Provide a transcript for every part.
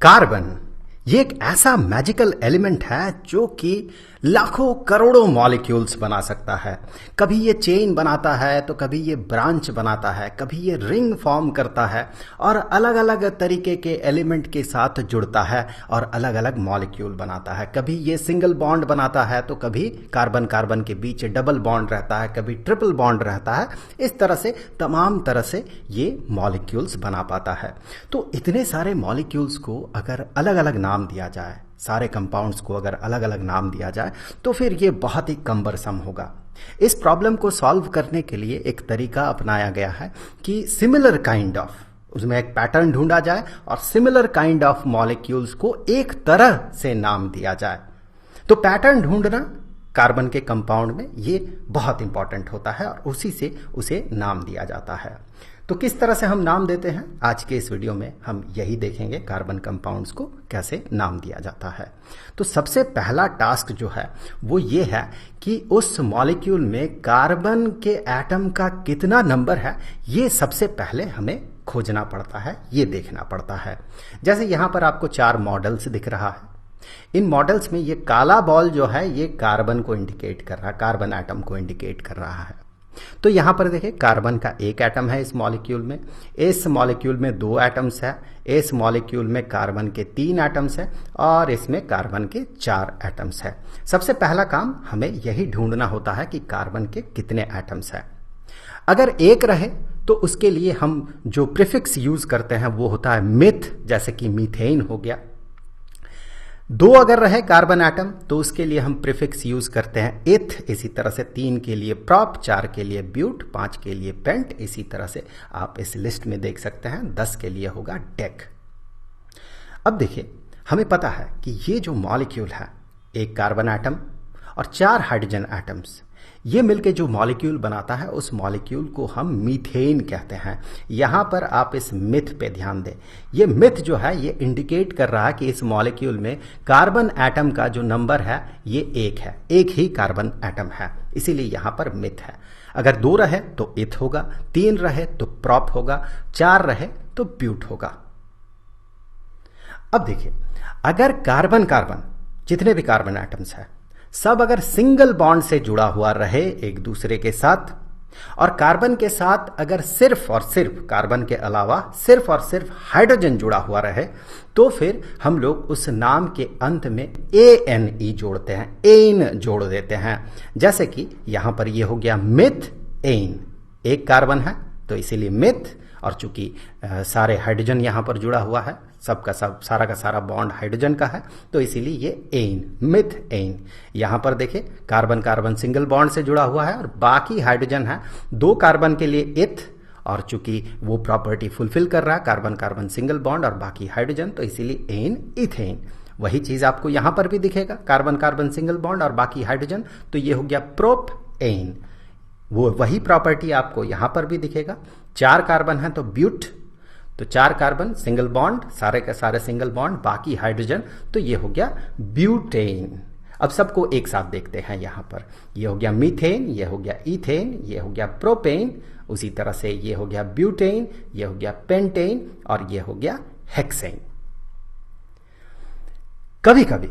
Carbon ये एक ऐसा मैजिकल एलिमेंट है जो कि लाखों करोड़ों मॉलिक्यूल्स बना सकता है। कभी ये चेन बनाता है तो कभी ये ब्रांच बनाता है, कभी ये रिंग फॉर्म करता है और अलग अलग तरीके के एलिमेंट के साथ जुड़ता है और अलग अलग मॉलिक्यूल बनाता है। कभी ये सिंगल बॉन्ड बनाता है तो कभी कार्बन कार्बन के बीच डबल बॉन्ड रहता है, कभी ट्रिपल बॉन्ड रहता है। इस तरह से तमाम तरह से ये मॉलिक्यूल्स बना पाता है। तो इतने सारे मॉलिक्यूल्स को अगर अलग अलग नाम दिया जाए, सारे कंपाउंड्स को अगर अलग अलग नाम दिया जाए तो फिर ये बहुत ही कम्बरसम होगा। इस प्रॉब्लम को सॉल्व करने के लिए एक तरीका अपनाया गया है कि सिमिलर काइंड ऑफ, उसमें एक पैटर्न ढूंढा जाए और सिमिलर काइंड ऑफ मॉलिक्यूल्स को एक तरह से नाम दिया जाए। तो पैटर्न ढूंढना कार्बन के कंपाउंड में ये बहुत इंपॉर्टेंट होता है और उसी से उसे नाम दिया जाता है। तो किस तरह से हम नाम देते हैं, आज के इस वीडियो में हम यही देखेंगे, कार्बन कंपाउंड्स को कैसे नाम दिया जाता है। तो सबसे पहला टास्क जो है वो ये है कि उस मॉलिक्यूल में कार्बन के एटम का कितना नंबर है, ये सबसे पहले हमें खोजना पड़ता है, ये देखना पड़ता है। जैसे यहां पर आपको 4 मॉडल्स दिख रहा है। इन मॉडल्स में ये काला बॉल जो है ये कार्बन को इंडिकेट कर रहा है, कार्बन एटम को इंडिकेट कर रहा है। तो यहां पर देखिए कार्बन का एक एटम है इस मॉलिक्यूल में, इस मॉलिक्यूल में 2 एटम्स है, इस मॉलिक्यूल में कार्बन के 3 एटम्स है और इसमें कार्बन के 4 एटम्स है। सबसे पहला काम हमें यही ढूंढना होता है कि कार्बन के कितने एटम्स है। अगर एक रहे तो उसके लिए हम जो प्रीफिक्स यूज करते हैं वो होता है मिथ, जैसे कि मीथेन हो गया। 2 अगर रहे कार्बन एटम तो उसके लिए हम प्रीफिक्स यूज करते हैं इथ, इसी तरह से 3 के लिए प्रॉप, 4 के लिए ब्यूट, 5 के लिए पेंट। इसी तरह से आप इस लिस्ट में देख सकते हैं 10 के लिए होगा डेक। अब देखिए हमें पता है कि ये जो मॉलिक्यूल है, एक कार्बन एटम और 4 हाइड्रोजन एटम्स, ये मिलके जो मॉलिक्यूल बनाता है उस मॉलिक्यूल को हम मीथेन कहते हैं। यहां पर आप इस मिथ पे ध्यान दें। ये मिथ जो है ये इंडिकेट कर रहा है कि इस मॉलिक्यूल में कार्बन एटम का जो नंबर है ये 1 है, एक ही कार्बन एटम है, इसीलिए यहां पर मिथ है। अगर 2 रहे तो इथ होगा, 3 रहे तो प्रॉप होगा, 4 रहे तो ब्यूट होगा। अब देखिए अगर कार्बन कार्बन जितने भी कार्बन एटम्स है सब अगर सिंगल बॉन्ड से जुड़ा हुआ रहे एक दूसरे के साथ, और कार्बन के साथ अगर सिर्फ और सिर्फ कार्बन के अलावा सिर्फ और सिर्फ हाइड्रोजन जुड़ा हुआ रहे, तो फिर हम लोग उस नाम के अंत में ANE जोड़ते हैं, एन जोड़ देते हैं। जैसे कि यहां पर ये हो गया मिथ एन, एक कार्बन है तो इसीलिए मिथ, और चूंकि सारे हाइड्रोजन यहां पर जुड़ा हुआ है, सबका सब सारा का सारा बॉन्ड हाइड्रोजन का है, तो इसीलिए ये एन, मिथ एन। यहां पर देखिए कार्बन कार्बन सिंगल बॉन्ड से जुड़ा हुआ है और बाकी हाइड्रोजन है, 2 कार्बन के लिए इथ, और चूंकि वो प्रॉपर्टी फुलफिल कर रहा है कार्बन कार्बन सिंगल बॉन्ड और बाकी हाइड्रोजन, तो इसीलिए एन इथेन। वही चीज आपको यहां पर भी दिखेगा, कार्बन कार्बन सिंगल बॉन्ड और बाकी हाइड्रोजन, तो ये हो गया प्रोप एन। वो वही प्रॉपर्टी आपको यहां पर भी दिखेगा। 4 कार्बन है तो ब्यूट, तो 4 कार्बन सिंगल बॉन्ड, सारे के सारे सिंगल बॉन्ड, बाकी हाइड्रोजन, तो ये हो गया ब्यूटेन। अब सबको एक साथ देखते हैं। यहां पर ये हो गया मीथेन, ये हो गया इथेन, ये हो गया प्रोपेन, उसी तरह से ये हो गया ब्यूटेन, ये हो गया पेंटेन और ये हो गया हेक्सेन। कभी कभी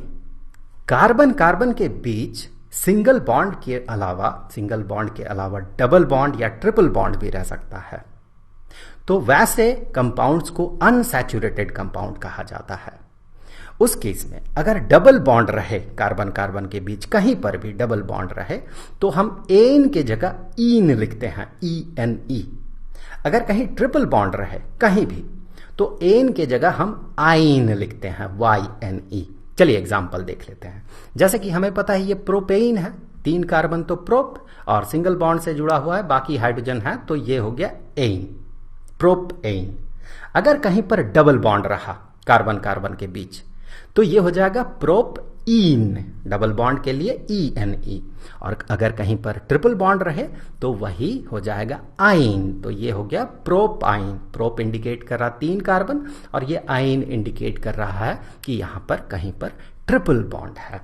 कार्बन कार्बन के बीच सिंगल बॉन्ड के अलावा डबल बॉन्ड या ट्रिपल बॉन्ड भी रह सकता है। तो वैसे कंपाउंड्स को अनसैचुरेटेड कंपाउंड कहा जाता है। उस केस में अगर डबल बॉन्ड रहे, कार्बन कार्बन के बीच कहीं पर भी डबल बॉन्ड रहे, तो हम एन के जगह ईन लिखते हैं, ENE। अगर कहीं ट्रिपल बॉन्ड रहे कहीं भी, तो एन के जगह हम आइन लिखते हैं, YNE। चलिए एग्जाम्पल देख लेते हैं। जैसे कि हमें पता है ये प्रोपेन है, 3 कार्बन तो प्रोप और सिंगल बॉन्ड से जुड़ा हुआ है, बाकी हाइड्रोजन है, तो ये हो गया एन, प्रोपेन। अगर कहीं पर डबल बॉन्ड रहा कार्बन कार्बन के बीच, तो ये हो जाएगा प्रोपीन, डबल बॉन्ड के लिए ENE। और अगर कहीं पर ट्रिपल बॉन्ड रहे तो वही हो जाएगा आइन, तो ये हो गया प्रोपाइन। प्रोप इंडिकेट कर रहा 3 कार्बन और ये आइन इंडिकेट कर रहा है कि यहां पर कहीं पर ट्रिपल बॉन्ड है।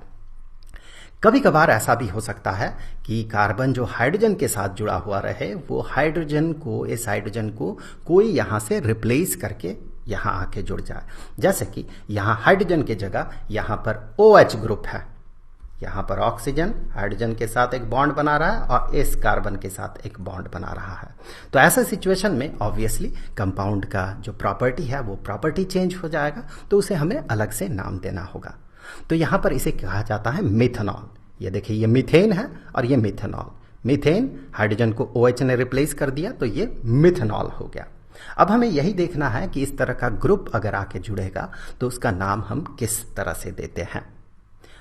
कभी कभार ऐसा भी हो सकता है कि कार्बन जो हाइड्रोजन के साथ जुड़ा हुआ रहे, वो इस हाइड्रोजन को कोई यहां से रिप्लेस करके यहां आके जुड़ जाए। जैसे कि यहां हाइड्रोजन की जगह यहां पर OH ग्रुप है, यहां पर ऑक्सीजन हाइड्रोजन के साथ एक बॉन्ड बना रहा है और इस कार्बन के साथ एक बॉन्ड बना रहा है। तो ऐसे सिचुएशन में ऑब्वियसली कंपाउंड का जो प्रॉपर्टी है वो प्रॉपर्टी चेंज हो जाएगा, तो उसे हमें अलग से नाम देना होगा। तो यहां पर इसे कहा जाता है मिथेनॉल। ये देखिए, ये मीथेन है और ये मिथेनॉल। मीथेन हाइड्रोजन को OH ने रिप्लेस कर दिया तो ये मिथेनॉल हो गया। अब हमें यही देखना है कि इस तरह का ग्रुप अगर आके जुड़ेगा तो उसका नाम हम किस तरह से देते हैं।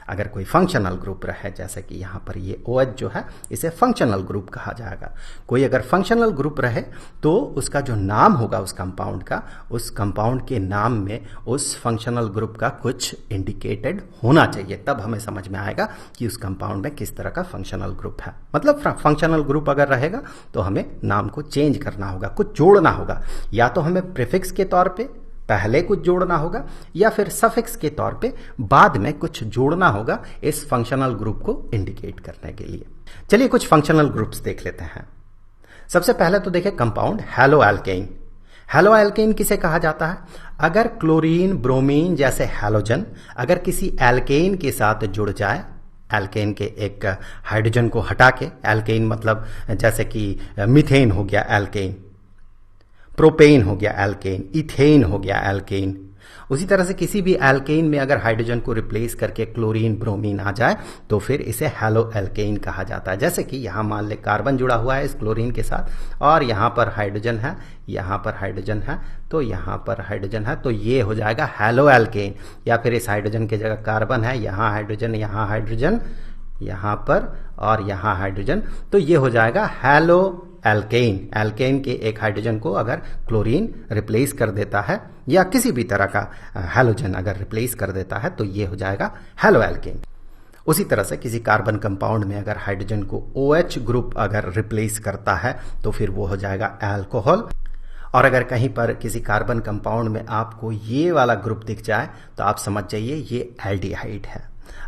अगर कोई फंक्शनल ग्रुप रहे, जैसे कि यहाँ पर ये OH जो है इसे फंक्शनल ग्रुप कहा जाएगा। कोई अगर फंक्शनल ग्रुप रहे तो उसका जो नाम होगा उस कंपाउंड का, उस कंपाउंड के नाम में उस फंक्शनल ग्रुप का कुछ इंडिकेटेड होना चाहिए, तब हमें समझ में आएगा कि उस कंपाउंड में किस तरह का फंक्शनल ग्रुप है। मतलब फंक्शनल ग्रुप अगर रहेगा तो हमें नाम को चेंज करना होगा, कुछ जोड़ना होगा। या तो हमें प्रीफिक्स के तौर पे पहले कुछ जोड़ना होगा या फिर सफिक्स के तौर पे बाद में कुछ जोड़ना होगा इस फंक्शनल ग्रुप को इंडिकेट करने के लिए। चलिए कुछ फंक्शनल ग्रुप्स देख लेते हैं। सबसे पहले तो देखिए कंपाउंड हैलोएल्केन। हैलोएल्केन किसे कहा जाता है? अगर क्लोरीन, ब्रोमीन जैसे हैलोजन अगर किसी एल्केन के साथ जुड़ जाए, एल्केन के एक हाइड्रोजन को हटा के, एल्केन मतलब जैसे कि मीथेन हो गया एल्केन, प्रोपेन हो गया एल्केन, इथेन हो गया एल्केन। उसी तरह से किसी भी एल्केन में अगर हाइड्रोजन को रिप्लेस करके क्लोरीन, ब्रोमीन आ जाए तो फिर इसे हैलोएल्केन कहा जाता है। जैसे कि यहां मान ले कार्बन जुड़ा हुआ है इस क्लोरीन के साथ और यहां पर हाइड्रोजन है, यहां पर हाइड्रोजन है, तो यहां पर हाइड्रोजन है, तो ये हो जाएगा हैलोएल्केन। या फिर इस हाइड्रोजन की जगह कार्बन है, यहां हाइड्रोजन, यहां हाइड्रोजन, यहां पर और यहां हाइड्रोजन, तो ये हो जाएगा हैलोएल्केन। एल्केन के एक हाइड्रोजन को अगर क्लोरीन रिप्लेस कर देता है या किसी भी तरह का हैलोजन अगर रिप्लेस कर देता है तो ये हो जाएगा हैलोएल्केन। उसी तरह से किसी कार्बन कंपाउंड में अगर हाइड्रोजन को OH ग्रुप अगर रिप्लेस करता है तो फिर वो हो जाएगा अल्कोहल। और अगर कहीं पर किसी कार्बन कंपाउंड में आपको ये वाला ग्रुप दिख जाए तो आप समझ जाइए ये एल्डिहाइड है।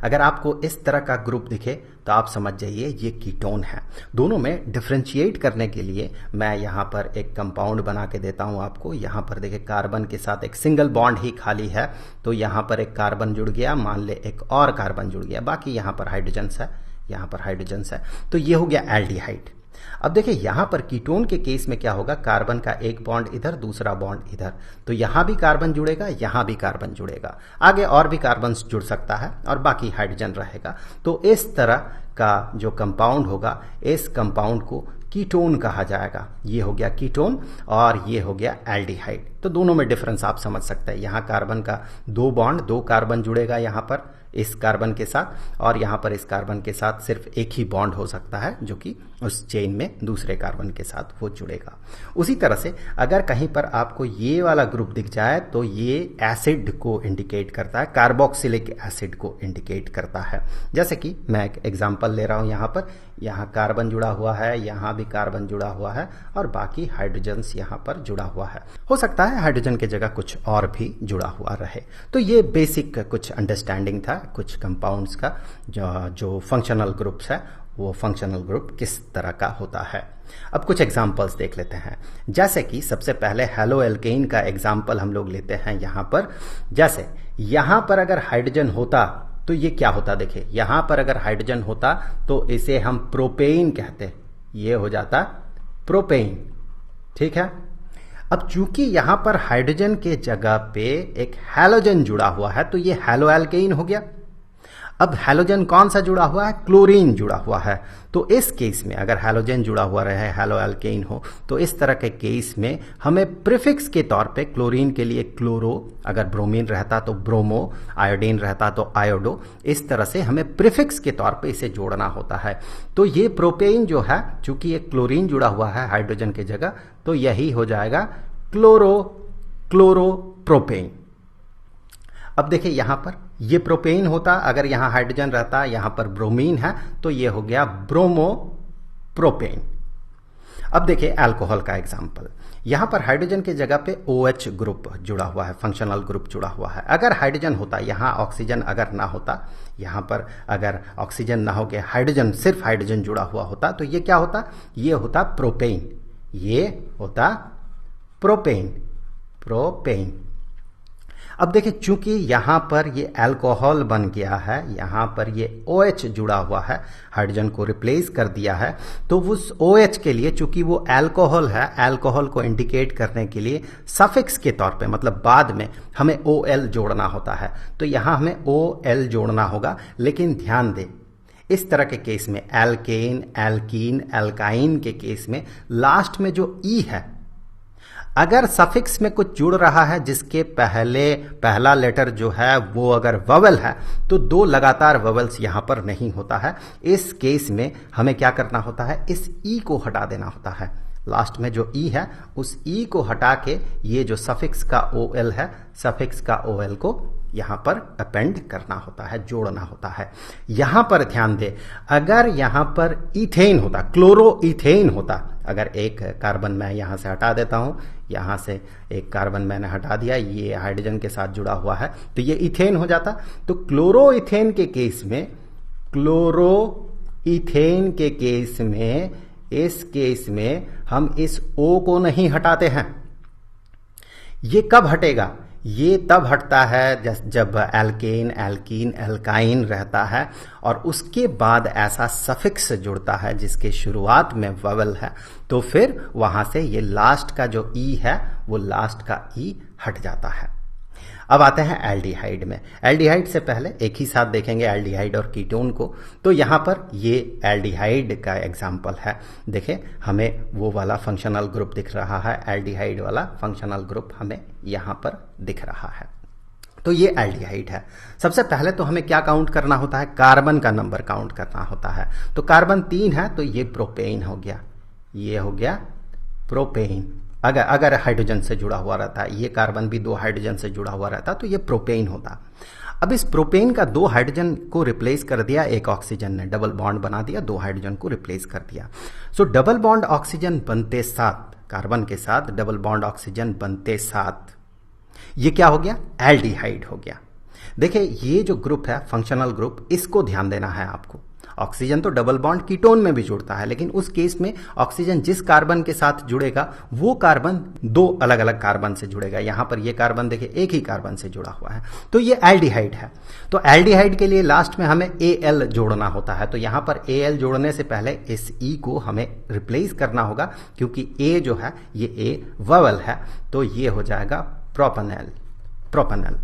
अगर आपको इस तरह का ग्रुप दिखे तो आप समझ जाइए ये कीटोन है। दोनों में डिफरेंशिएट करने के लिए मैं यहाँ पर एक कंपाउंड बना के देता हूँ आपको। यहाँ पर देखिए कार्बन के साथ एक सिंगल बॉन्ड ही खाली है, तो यहाँ पर एक कार्बन जुड़ गया, मान ले एक और कार्बन जुड़ गया, बाकी यहाँ पर हाइड्रोजन्स है, यहाँ पर हाइड्रोजन्स है, तो ये हो गया एल्डिहाइड। अब देखिए यहां पर कीटोन के केस में क्या होगा, कार्बन का एक बॉन्ड इधर, दूसरा बॉन्ड इधर, तो यहां भी कार्बन जुड़ेगा, यहां भी कार्बन जुड़ेगा, आगे और भी कार्बन जुड़ सकता है और बाकी हाइड्रोजन रहेगा। तो इस तरह का जो कंपाउंड होगा, इस कंपाउंड को कीटोन कहा जाएगा। ये हो गया कीटोन और ये हो गया एल्डिहाइड। तो दोनों में डिफरेंस आप समझ सकते हैं। यहाँ कार्बन का दो बॉन्ड, दो कार्बन जुड़ेगा यहाँ पर इस कार्बन के साथ, और यहाँ पर इस कार्बन के साथ सिर्फ एक ही बॉन्ड हो सकता है जो कि उस चेन में दूसरे कार्बन के साथ वो जुड़ेगा। उसी तरह से अगर कहीं पर आपको ये वाला ग्रुप दिख जाए तो ये एसिड को इंडिकेट करता है, कार्बोक्सिलिक एसिड को इंडिकेट करता है। जैसे कि मैं एक एग्जांपल ले रहा हूँ, यहाँ पर यहाँ कार्बन जुड़ा हुआ है, यहाँ भी कार्बन जुड़ा हुआ है और बाकी हाइड्रोजन्स यहाँ पर जुड़ा हुआ है। हो सकता है हाइड्रोजन की जगह कुछ और भी जुड़ा हुआ रहे। तो ये बेसिक कुछ अंडरस्टैंडिंग था कुछ कंपाउंड्स का, जो फंक्शनल ग्रुप्स है वो फंक्शनल ग्रुप किस तरह का होता है। अब कुछ एग्जांपल्स देख लेते हैं। जैसे कि सबसे पहले हैलोएल्केन का एग्जांपल हम लोग लेते हैं यहाँ पर। जैसे यहाँ पर अगर हाइड्रोजन होता तो ये क्या होता, देखिए यहाँ पर अगर हाइड्रोजन होता तो इसे हम प्रोपेन कहते, ये हो जाता प्रोपेन, ठीक है। अब चूंकि यहां पर हाइड्रोजन के जगह पे एक हैलोजन जुड़ा हुआ है तो ये हैलोएल्केन हो गया। अब हैलोजन कौन सा जुड़ा हुआ है, क्लोरीन जुड़ा हुआ है। तो इस केस में अगर हैलोजन जुड़ा हुआ रहे, हैलोएल्केन हो, तो इस तरह के केस में हमें प्रीफिक्स के तौर पे क्लोरीन के लिए क्लोरो, अगर ब्रोमीन रहता तो ब्रोमो, आयोडीन रहता तो आयोडो, इस तरह से हमें प्रीफिक्स के तौर पे इसे जोड़ना होता है। तो ये प्रोपेन जो है, चूंकि ये क्लोरीन जुड़ा हुआ है हाइड्रोजन की जगह, तो यही हो जाएगा क्लोरोप्रोपेन। अब देखिए यहां पर ये प्रोपेन होता, अगर यहां हाइड्रोजन रहता, यहां पर ब्रोमीन है, तो ये हो गया ब्रोमोप्रोपेन। अब देखिए अल्कोहल का एग्जांपल। यहां पर हाइड्रोजन की जगह पे OH ग्रुप जुड़ा हुआ है, फंक्शनल ग्रुप जुड़ा हुआ है। अगर हाइड्रोजन होता, यहां ऑक्सीजन अगर ना होता, यहां पर अगर ऑक्सीजन ना हो के हाइड्रोजन, सिर्फ हाइड्रोजन जुड़ा हुआ होता, तो ये क्या होता, ये होता प्रोपेन, ये होता प्रोपेन, अब देखिए, चूंकि यहां पर ये अल्कोहल बन गया है, यहां पर ये OH जुड़ा हुआ है, हाइड्रोजन को रिप्लेस कर दिया है, तो उस OH के लिए, चूंकि वो अल्कोहल है, अल्कोहल को इंडिकेट करने के लिए सफिक्स के तौर पे, मतलब बाद में हमें OL जोड़ना होता है। तो यहां हमें OL जोड़ना होगा। लेकिन ध्यान दें, इस तरह के केस में, एल्केन, एल्कीन, एल्काइन के केस में लास्ट में जो ई है, अगर सफिक्स में कुछ जुड़ रहा है जिसके पहला लेटर जो है वो अगर ववेल है, तो दो लगातार ववेल्स यहां पर नहीं होता है। इस केस में हमें क्या करना होता है, इस ई को हटा देना होता है। लास्ट में जो ई है, उस ई को हटा के ये जो सफिक्स का OL है, सफिक्स का OL को यहां पर अपेंड करना होता है, जोड़ना होता है। यहां पर ध्यान दें, अगर यहां पर इथेन होता, क्लोरोइथेन होता, अगर एक कार्बन मैं यहां से हटा देता हूं, यहां से एक कार्बन मैंने हटा दिया, ये हाइड्रोजन के साथ जुड़ा हुआ है, तो ये इथेन हो जाता। तो क्लोरोइथेन के केस में, क्लोरोइथेन के केस में, इस केस में हम इस O को नहीं हटाते हैं। ये कब हटेगा? ये तब हटता है जब एल्केन, एल्कीन, एल्काइन रहता है और उसके बाद ऐसा सफिक्स जुड़ता है जिसके शुरुआत में ववेल है, तो फिर वहां से ये लास्ट का जो ई है, वो लास्ट का ई हट जाता है। अब आते हैं एल्डिहाइड में। एल्डिहाइड से पहले एक ही साथ देखेंगे एल्डिहाइड और कीटोन को। तो यहां पर ये एल्डिहाइड का एग्जाम्पल है। देखिए, हमें वो वाला फंक्शनल ग्रुप दिख रहा है, एल्डिहाइड वाला फंक्शनल ग्रुप हमें यहां पर दिख रहा है। तो ये एल्डिहाइड है। सबसे पहले तो हमें क्या काउंट करना होता है, कार्बन का नंबर काउंट करना होता है। तो कार्बन 3 है, तो ये प्रोपेन हो गया, ये हो गया प्रोपेन। अगर हाइड्रोजन से जुड़ा हुआ रहता है, ये कार्बन भी 2 हाइड्रोजन से जुड़ा हुआ रहता, तो ये प्रोपेन होता। अब इस प्रोपेन का 2 हाइड्रोजन को रिप्लेस कर दिया एक ऑक्सीजन ने, डबल बॉन्ड बना दिया, 2 हाइड्रोजन को रिप्लेस कर दिया। सो डबल बॉन्ड ऑक्सीजन बनते साथ, कार्बन के साथ डबल बॉन्ड ऑक्सीजन बनते साथ, ये क्या हो गया, एल्डिहाइड हो गया। देखिए, ये जो ग्रुप है फंक्शनल ग्रुप, इसको ध्यान देना है आपको। ऑक्सीजन तो डबल बॉन्ड कीटोन में भी जुड़ता है, लेकिन उस केस में ऑक्सीजन जिस कार्बन के साथ जुड़ेगा वो कार्बन 2 अलग अलग कार्बन से जुड़ेगा। यहां पर ये कार्बन देखिए एक ही कार्बन से जुड़ा हुआ है, तो ये एल्डिहाइड है। तो एल्डिहाइड के लिए लास्ट में हमें AL जोड़ना होता है। तो यहां पर AL जोड़ने से पहले इस E को हमें रिप्लेस करना होगा, क्योंकि A जो है ये A ववेल है, तो ये हो जाएगा प्रोपेनल, प्रोपेनल।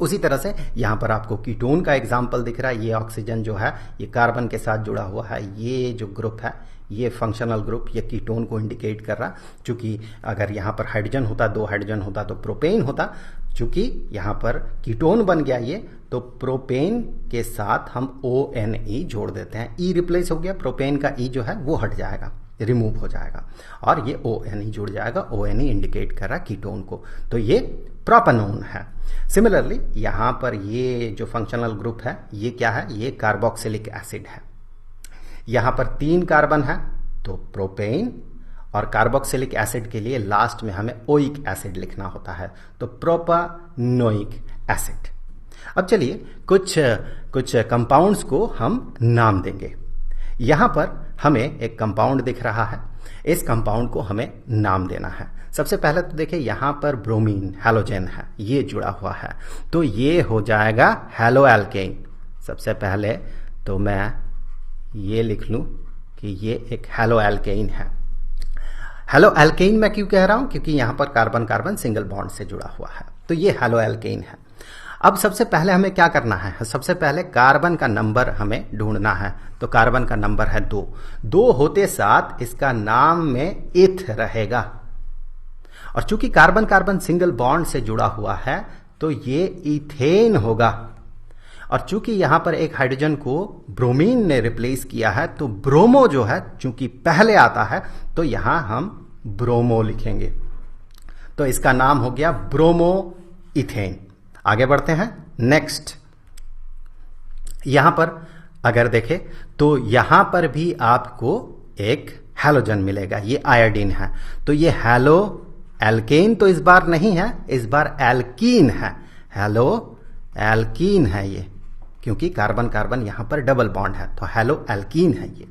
उसी तरह से यहां पर आपको कीटोन का एग्जाम्पल दिख रहा है। ये ऑक्सीजन जो है ये कार्बन के साथ जुड़ा हुआ है, ये जो ग्रुप है ये फंक्शनल ग्रुप, ये कीटोन को इंडिकेट कर रहा। चूंकि अगर यहां पर हाइड्रोजन होता, 2 हाइड्रोजन होता, तो प्रोपेन होता। चूंकि यहां पर कीटोन बन गया ये, तो प्रोपेन के साथ हम ONE जोड़ देते हैं। E रिप्लेस हो गया, प्रोपेन का E जो है वो हट जाएगा, रिमूव हो जाएगा, और ये ONE जुड़ जाएगा। ONE इंडिकेट कर रहा कीटोन को, तो ये प्रोपेनोन है। सिमिलरली यहां पर ये जो फंक्शनल ग्रुप है ये क्या है, ये कार्बोक्सिलिक एसिड है। यहां पर 3 कार्बन है, तो प्रोपेन, और कार्बोक्सिलिक एसिड के लिए लास्ट में हमें ओइक एसिड लिखना होता है, तो प्रोपानोइक एसिड। अब चलिए कुछ कंपाउंड्स को हम नाम देंगे। यहां पर हमें एक कंपाउंड दिख रहा है, इस कंपाउंड को हमें नाम देना है। सबसे पहले तो देखिए यहां पर ब्रोमीन, हैलोजन है, ये जुड़ा हुआ है, तो ये हो जाएगा हैलो एल्केन। सबसे पहले तो मैं ये लिख लूं कि ये एक हैलो एल्केन है। हैलो एल्केन मैं क्यों कह रहा हूं, क्योंकि यहां पर कार्बन कार्बन सिंगल बॉन्ड से जुड़ा हुआ है, तो ये हैलो एल्केन है। अब सबसे पहले हमें क्या करना है, सबसे पहले कार्बन का नंबर हमें ढूंढना है। तो कार्बन का नंबर है 2। 2 होते साथ इसका नाम में इथ रहेगा, और चूंकि कार्बन कार्बन सिंगल बॉन्ड से जुड़ा हुआ है तो ये इथेन होगा। और चूंकि यहां पर एक हाइड्रोजन को ब्रोमीन ने रिप्लेस किया है, तो ब्रोमो जो है चूंकि पहले आता है, तो यहां हम ब्रोमो लिखेंगे, तो इसका नाम हो गया ब्रोमो इथेन। आगे बढ़ते हैं नेक्स्ट। यहां पर अगर देखें तो यहां पर भी आपको एक हैलोजन मिलेगा, ये आयोडीन है, तो ये हैलो एल्केन तो इस बार नहीं है, इस बार एल्कीन है, हैलो एल्कीन है ये, क्योंकि कार्बन कार्बन यहां पर डबल बॉन्ड है, तो हेलो एल्कीन है ये।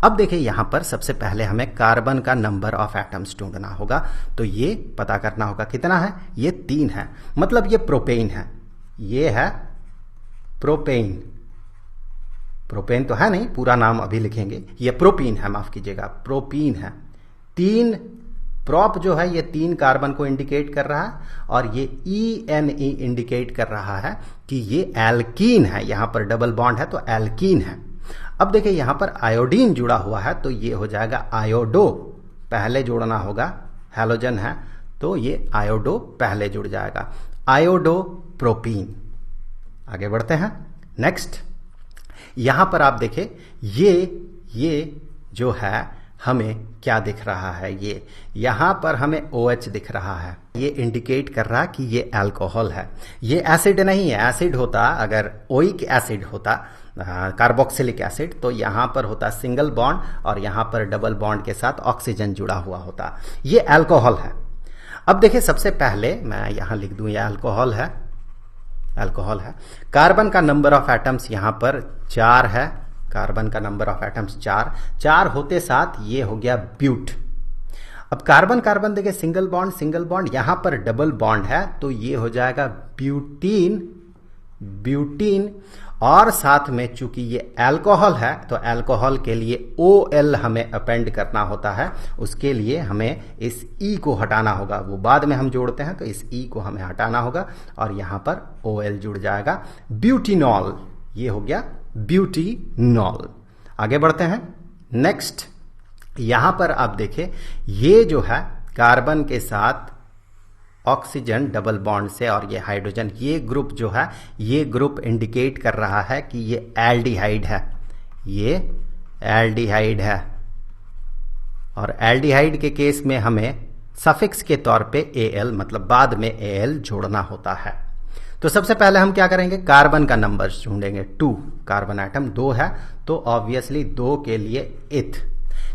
अब देखिए यहां पर सबसे पहले हमें कार्बन का नंबर ऑफ एटम्स ढूंढना होगा, तो ये पता करना होगा कितना है, ये 3 है, मतलब ये प्रोपेन है, ये है प्रोपेन। प्रोपेन तो है नहीं, पूरा नाम अभी लिखेंगे, ये प्रोपीन है, माफ कीजिएगा, प्रोपीन है। 3 प्रोप जो है ये 3 कार्बन को इंडिकेट कर रहा है, और ये ENE इंडिकेट कर रहा है कि ये एल्कीन है, यहां पर डबल बॉन्ड है तो एल्कीन है। अब देखिए यहां पर आयोडीन जुड़ा हुआ है, तो ये हो जाएगा आयोडो, पहले जोड़ना होगा, हैलोजन है तो ये आयोडो पहले जुड़ जाएगा, आयोडो प्रोपीन। आगे बढ़ते हैं, नेक्स्ट यहां पर आप देखें ये जो है हमें क्या दिख रहा है, ये यहां पर हमें OH दिख रहा है, ये इंडिकेट कर रहा कि ये अल्कोहल है, ये एसिड नहीं है। एसिड होता अगर ओइक एसिड होता, कार्बोक्सिलिक एसिड, तो यहां पर होता सिंगल बॉन्ड और यहां पर डबल बॉन्ड के साथ ऑक्सीजन जुड़ा हुआ होता, ये अल्कोहल है। अब देखिए सबसे पहले मैं यहां लिख दूं ये अल्कोहल है, अल्कोहल है। कार्बन का नंबर ऑफ एटम्स यहां पर 4 है, कार्बन का नंबर ऑफ एटम्स 4 होते साथ ये हो गया ब्यूट। अब कार्बन कार्बन देखिए सिंगल बॉन्ड, यहां पर डबल बॉन्ड है तो ये हो जाएगा ब्यूटीन, ब्यूटीन। और साथ में चूंकि ये अल्कोहल है तो अल्कोहल के लिए OL हमें अपेंड करना होता है, उसके लिए हमें इस E को हटाना होगा, वो बाद में हम जोड़ते हैं, तो इस E को हमें हटाना होगा और यहां पर OL जुड़ जाएगा, ब्यूटीनॉल, ये हो गया ब्यूटीनॉल। आगे बढ़ते हैं, नेक्स्ट यहां पर आप देखें ये जो है कार्बन के साथ ऑक्सीजन डबल बॉन्ड से और ये हाइड्रोजन, ये ग्रुप जो है ये ग्रुप इंडिकेट कर रहा है कि ये एल्डिहाइड है, ये एल्डिहाइड है। और एल्डिहाइड के केस में हमें सफिक्स के तौर पे AL मतलब बाद में AL जोड़ना होता है। तो सबसे पहले हम क्या करेंगे, कार्बन का नंबर ढूंढेंगे, 2, कार्बन एटम 2 है तो ऑब्वियसली 2 के लिए इथ।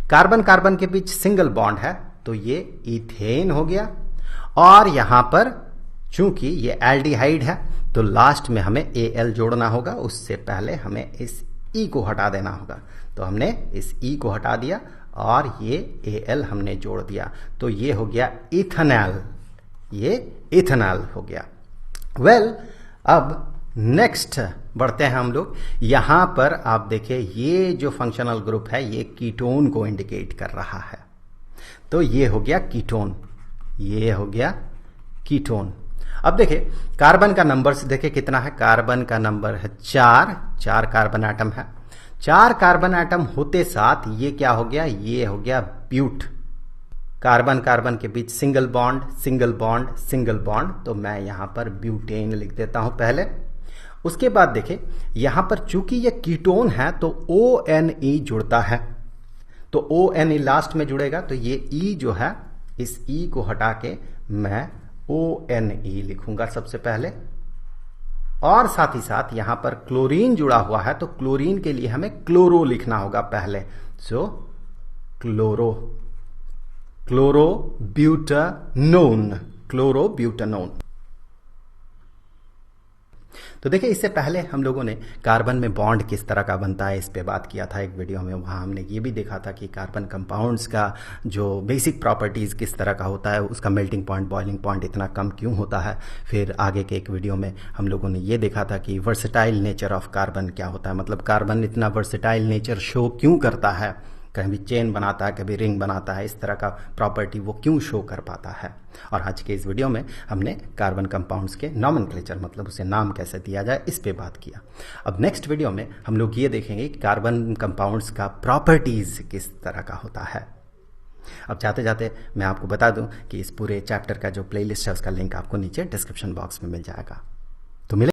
कार्बन कार्बन के बीच सिंगल बॉन्ड है तो ये इथेन हो गया, और यहां पर चूंकि ये एल्डिहाइड है तो लास्ट में हमें AL जोड़ना होगा, उससे पहले हमें इस E को हटा देना होगा, तो हमने इस E को हटा दिया और ये AL हमने जोड़ दिया, तो ये हो गया इथेनॉल, ये इथेनॉल हो गया। वेल अब नेक्स्ट बढ़ते हैं हम लोग, यहां पर आप देखिए ये जो फंक्शनल ग्रुप है ये कीटोन को इंडिकेट कर रहा है, तो ये हो गया कीटोन, ये हो गया कीटोन। अब देखिए कार्बन का नंबर से देखिए कितना है, कार्बन का नंबर है 4 कार्बन एटम है, 4 कार्बन एटम होते साथ ये क्या हो गया, ये हो गया ब्यूट। कार्बन कार्बन के बीच single bond single bond single bond, तो मैं यहां पर ब्यूटेन लिख देता हूं पहले। उसके बाद देखिए यहां पर चूंकि ये कीटोन है तो ONE जुड़ता है, तो ONE लास्ट में जुड़ेगा, तो ये E जो है इस E को हटा के मैं ONE लिखूंगा सबसे पहले। और साथ ही साथ यहां पर क्लोरीन जुड़ा हुआ है तो क्लोरीन के लिए हमें क्लोरो लिखना होगा पहले, सो क्लोरो, क्लोरोब्यूटानोन, क्लोरोब्यूटानोन। तो देखिए इससे पहले हम लोगों ने कार्बन में बॉन्ड किस तरह का बनता है इस पे बात किया था एक वीडियो में, वहाँ हमने ये भी देखा था कि कार्बन कंपाउंड्स का जो बेसिक प्रॉपर्टीज़ किस तरह का होता है, उसका मेल्टिंग पॉइंट बॉइलिंग पॉइंट इतना कम क्यों होता है। फिर आगे के एक वीडियो में हम लोगों ने ये देखा था कि वर्सेटाइल नेचर ऑफ कार्बन क्या होता है, मतलब कार्बन इतना वर्सेटाइल नेचर शो क्यों करता है, कभी चेन बनाता है कभी रिंग बनाता है, इस तरह का प्रॉपर्टी वो क्यों शो कर पाता है। और आज के इस वीडियो में हमने कार्बन कंपाउंड्स के नॉमेनक्लेचर मतलब उसे नाम कैसे दिया जाए इस पे बात किया। अब नेक्स्ट वीडियो में हम लोग ये देखेंगे कि कार्बन कंपाउंड्स का प्रॉपर्टीज किस तरह का होता है। अब जाते जाते मैं आपको बता दूं कि इस पूरे चैप्टर का जो प्लेलिस्ट है उसका लिंक आपको नीचे डिस्क्रिप्शन बॉक्स में मिल जाएगा। तो मिले